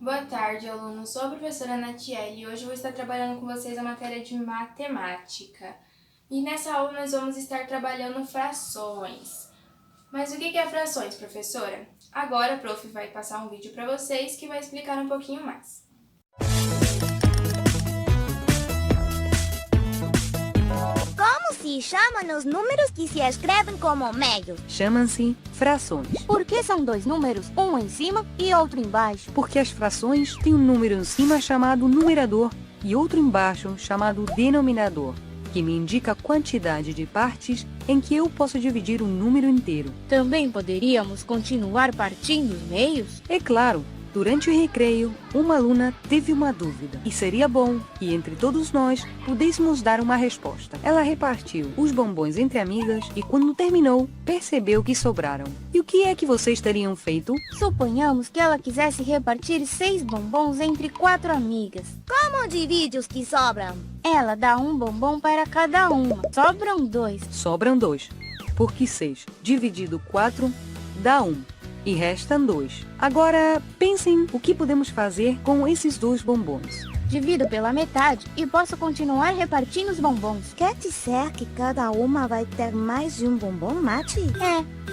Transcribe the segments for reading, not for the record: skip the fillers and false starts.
Boa tarde, alunos. Sou a professora Natiele e hoje eu vou estar trabalhando com vocês a matéria de matemática. E nessa aula nós vamos estar trabalhando frações. Mas o que é frações, professora? Agora a prof vai passar um vídeo para vocês que vai explicar um pouquinho mais. Como se chamam os números que se escrevem como meios? Chamam-se frações. Por que são dois números, um em cima e outro embaixo? Porque as frações têm um número em cima chamado numerador e outro embaixo chamado denominador, que me indica a quantidade de partes em que eu posso dividir um número inteiro. Também poderíamos continuar partindo os meios? É claro, durante o recreio, uma aluna teve uma dúvida e seria bom que entre todos nós pudéssemos dar uma resposta. Ela repartiu os bombons entre amigas e quando terminou, percebeu que sobraram. E o que é que vocês teriam feito? Suponhamos que ela quisesse repartir 6 bombons entre 4 amigas. Como divide os que sobram? Ela dá um bombom para cada uma. Sobram 2. Sobram 2, porque 6 dividido 4 dá 1. E restam 2. Agora, pensem o que podemos fazer com esses 2 bombons. Divido pela metade e posso continuar repartindo os bombons. Quer dizer que cada uma vai ter mais de um bombom, Mati?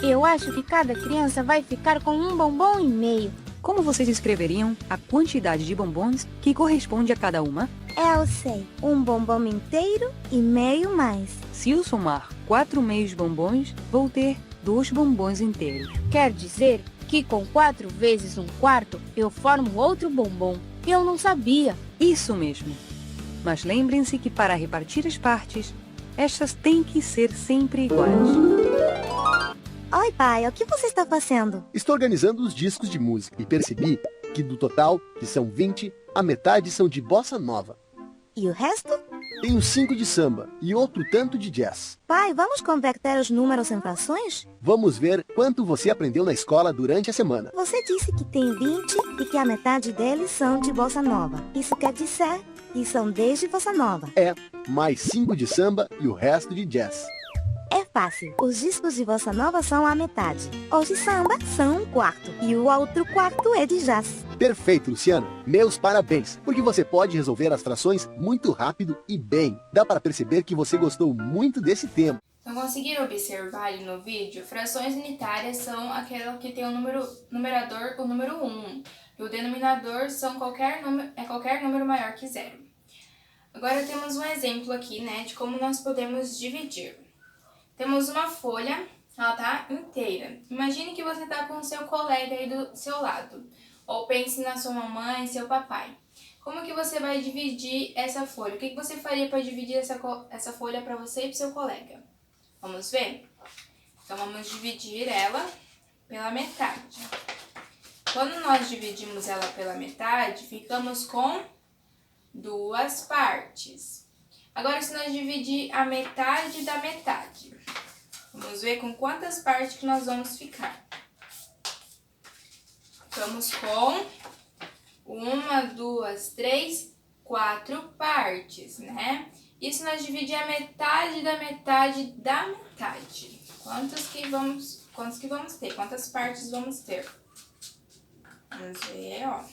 Eu acho que cada criança vai ficar com um bombom e meio. Como vocês escreveriam a quantidade de bombons que corresponde a cada uma? Eu sei, um bombom inteiro e meio mais. Se eu somar 4 meios bombons, vou ter 2 bombons inteiros. Quer dizer que com 4 vezes 1/4 eu formo outro bombom. Eu não sabia. Isso mesmo. Mas lembrem-se que para repartir as partes, estas têm que ser sempre iguais. Oi, pai, o que você está fazendo? Estou organizando os discos de música e percebi que do total, que são 20, a metade são de bossa nova. E o resto? Tenho 5 de samba e outro tanto de jazz. Pai, vamos converter os números em frações? Vamos ver quanto você aprendeu na escola durante a semana. Você disse que tem 20 e que a metade deles são de bossa nova. Isso quer dizer que são 10 de bossa nova. É, mais 5 de samba e o resto de jazz. É fácil. Os discos de bossa nova são a metade. Os de samba são 1/4. E o outro quarto é de jazz. Perfeito, Luciano. Meus parabéns, porque você pode resolver as frações muito rápido e bem. Dá para perceber que você gostou muito desse tema. Então, conseguiram observar ali no vídeo? Frações unitárias são aquela que tem o numerador, o número 1. E o denominador são qualquer número maior que 0. Agora temos um exemplo aqui, né, de como nós podemos dividir. Temos uma folha, ela tá inteira. Imagine que você tá com o seu colega aí do seu lado. Ou pense na sua mamãe e seu papai. Como que você vai dividir essa folha? O que você faria para dividir essa folha para você e para seu colega? Vamos ver? Então, vamos dividir ela pela metade. Quando nós dividimos ela pela metade, ficamos com 2 partes. Agora, se nós dividir a metade da metade, vamos ver com quantas partes que nós vamos ficar. Ficamos com 1, 2, 3, 4 partes, né? E se nós dividir a metade da metade da metade, quantos que vamos ter? Quantas partes vamos ter? Vamos ver, ó.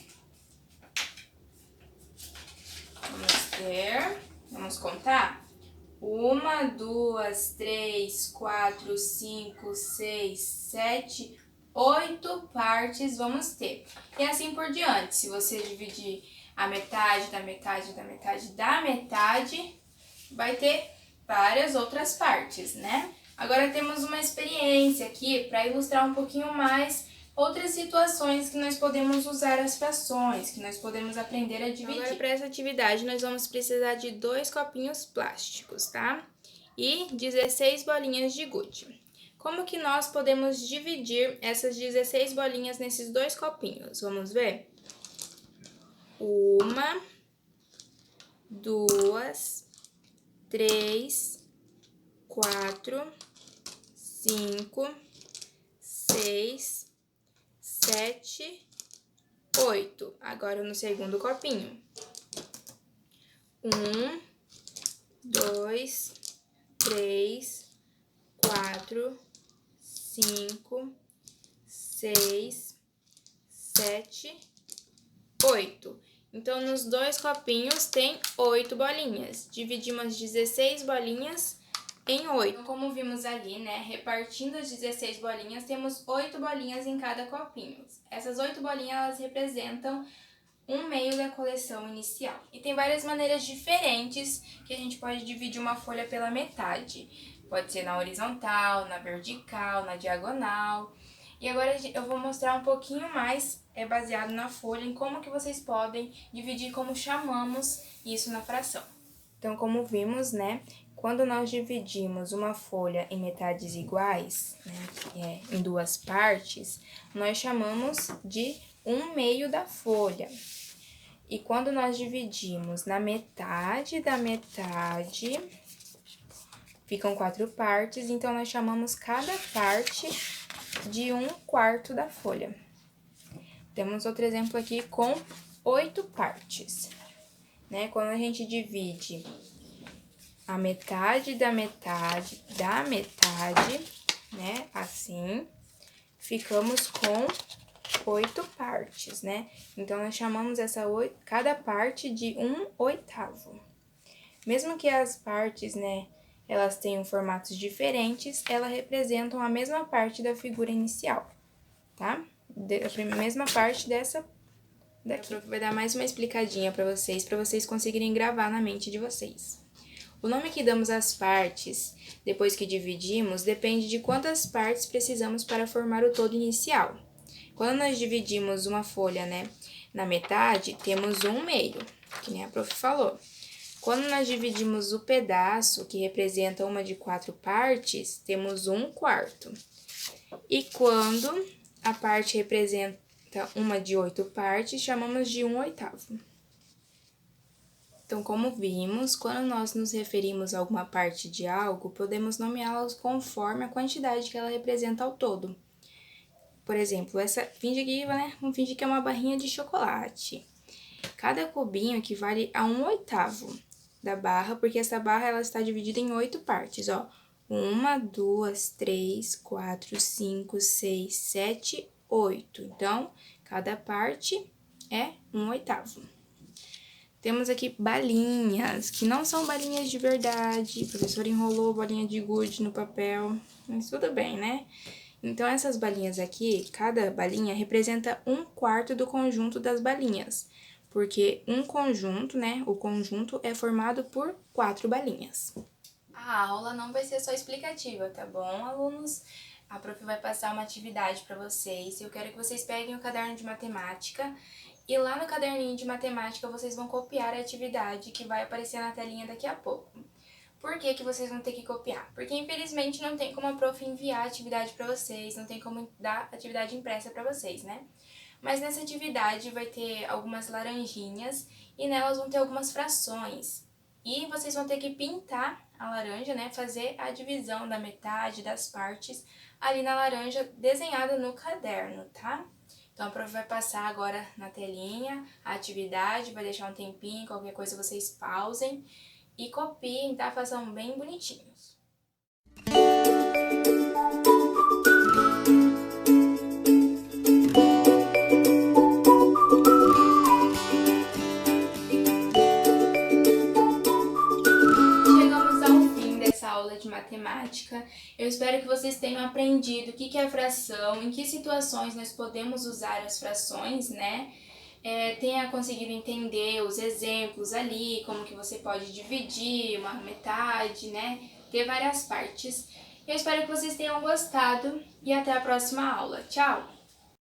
Vamos contar? 1, 2, 3, 4, 5, 6, 7, 8 partes vamos ter. E assim por diante. Se você dividir a metade da metade da metade da metade, vai ter várias outras partes, né? Agora temos uma experiência aqui para ilustrar um pouquinho mais outras situações que nós podemos usar as frações, que nós podemos aprender a dividir. Agora, para essa atividade, nós vamos precisar de 2 copinhos plásticos, tá? E 16 bolinhas de gude. Como que nós podemos dividir essas 16 bolinhas nesses 2 copinhos? Vamos ver? 1, 2, 3, 4, 5, 6, 7, 8. Agora no segundo copinho. 1, 2, 3, 4, 5, 6, 7, 8. 8. Então, nos 2 copinhos tem 8 bolinhas. Dividimos 16 bolinhas em 8. Então, como vimos ali, né, repartindo as 16 bolinhas, temos 8 bolinhas em cada copinho. Essas 8 bolinhas, elas representam 1/2 da coleção inicial. E tem várias maneiras diferentes que a gente pode dividir uma folha pela metade. Pode ser na horizontal, na vertical, na diagonal. E agora eu vou mostrar um pouquinho mais, baseado na folha, em como que vocês podem dividir, como chamamos isso na fração. Então, como vimos, né, quando nós dividimos uma folha em metades iguais, né, que é em 2 partes, nós chamamos de 1/2 da folha. E quando nós dividimos na metade da metade, ficam 4 partes, então nós chamamos cada parte de 1/4 da folha. Temos outro exemplo aqui com 8 partes, né? Quando a gente divide a metade da metade da metade, né? Assim, ficamos com 8 partes, né? Então, nós chamamos cada parte de 1/8. Mesmo que as partes, né, elas tenham formatos diferentes, elas representam a mesma parte da figura inicial, tá? A mesma parte dessa daqui. A prof vai dar mais uma explicadinha para vocês conseguirem gravar na mente de vocês. O nome que damos às partes, depois que dividimos, depende de quantas partes precisamos para formar o todo inicial. Quando nós dividimos uma folha, né, na metade, temos 1/2, que nem a prof falou. Quando nós dividimos o pedaço, que representa uma de 4 partes, temos 1/4. E quando a parte representa uma de 8 partes, chamamos de 1/8. Então, como vimos, quando nós nos referimos a alguma parte de algo, podemos nomeá-las conforme a quantidade que ela representa ao todo. Por exemplo, finge que é uma barrinha de chocolate. Cada cubinho equivale a 1/8 da barra, porque essa barra ela está dividida em 8 partes, ó. 1, 2, 3, 4, 5, 6, 7, 8. Então, cada parte é 1/8. Temos aqui balinhas, que não são balinhas de verdade. O professor enrolou bolinha de gude no papel, mas tudo bem, né? Então, essas balinhas aqui, cada balinha representa 1/4 do conjunto das balinhas. Porque um conjunto, né, o conjunto é formado por 4 balinhas. A aula não vai ser só explicativa, tá bom, alunos? A prof vai passar uma atividade para vocês. Eu quero que vocês peguem o caderno de matemática e lá no caderninho de matemática vocês vão copiar a atividade que vai aparecer na telinha daqui a pouco. Por que vocês vão ter que copiar? Porque, infelizmente, não tem como a prof enviar a atividade para vocês, não tem como dar atividade impressa para vocês, né? Mas nessa atividade vai ter algumas laranjinhas e nelas vão ter algumas frações. E vocês vão ter que pintar a laranja, né? Fazer a divisão da metade das partes ali na laranja desenhada no caderno, tá? Então, a prof vai passar agora na telinha a atividade, vai deixar um tempinho, qualquer coisa vocês pausem e copiem, tá? Façam bem bonitinhos. De matemática. Eu espero que vocês tenham aprendido o que é fração, em que situações nós podemos usar as frações, né? Tenha conseguido entender os exemplos ali, como que você pode dividir uma metade, né? Ter várias partes. Eu espero que vocês tenham gostado e até a próxima aula. Tchau!